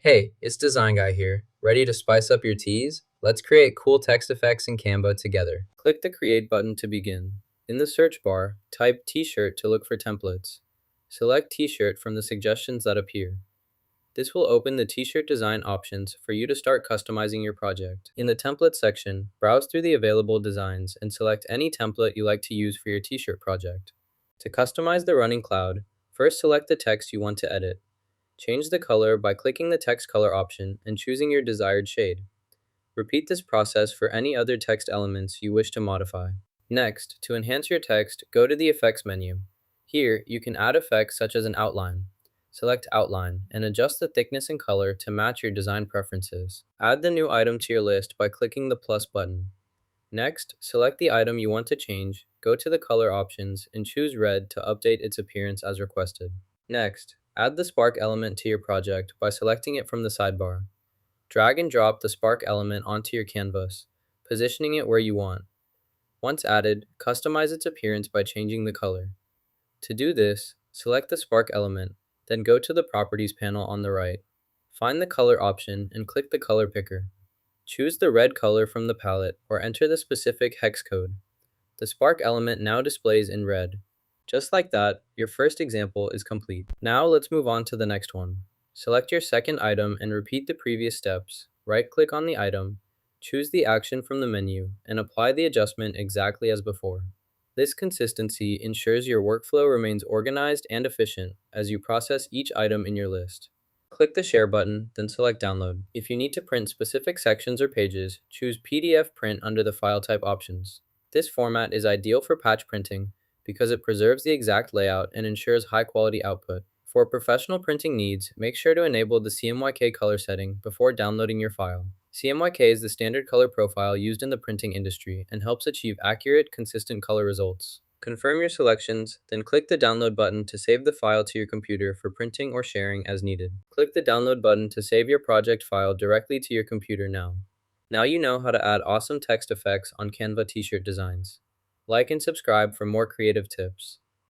Hey, it's Design Guy here. Ready to spice up your teas? Let's create cool text effects in Canva together. Click the Create button to begin. In the search bar, type T-shirt to look for templates. Select T-shirt from the suggestions that appear. This will open the T-shirt design options for you to start customizing your project. In the Template section, browse through the available designs and select any template you like to use for your T-shirt project. To customize the running cloud, first select the text you want to edit. Change the color by clicking the text color option and choosing your desired shade. Repeat this process for any other text elements you wish to modify. Next, to enhance your text, go to the Effects menu. Here, you can add effects such as an outline. Select Outline and adjust the thickness and color to match your design preferences. Add the new item to your list by clicking the plus button. Next, select the item you want to change, go to the color options, and choose red to update its appearance as requested. Next, add the spark element to your project by selecting it from the sidebar. Drag and drop the spark element onto your canvas, positioning it where you want. Once added, customize its appearance by changing the color. To do this, select the spark element, then go to the Properties panel on the right. Find the color option and click the color picker. Choose the red color from the palette or enter the specific hex code. The spark element now displays in red. Just like that, your first example is complete. Now let's move on to the next one. Select your second item and repeat the previous steps. Right-click on the item, choose the action from the menu, and apply the adjustment exactly as before. This consistency ensures your workflow remains organized and efficient as you process each item in your list. Click the Share button, then select Download. If you need to print specific sections or pages, choose PDF Print under the file type options. This format is ideal for patch printing because it preserves the exact layout and ensures high-quality output. For professional printing needs, make sure to enable the CMYK color setting before downloading your file. CMYK is the standard color profile used in the printing industry and helps achieve accurate, consistent color results. Confirm your selections, then click the Download button to save the file to your computer for printing or sharing as needed. Click the Download button to save your project file directly to your computer now. Now you know how to add awesome text effects on Canva t-shirt designs. Like and subscribe for more creative tips.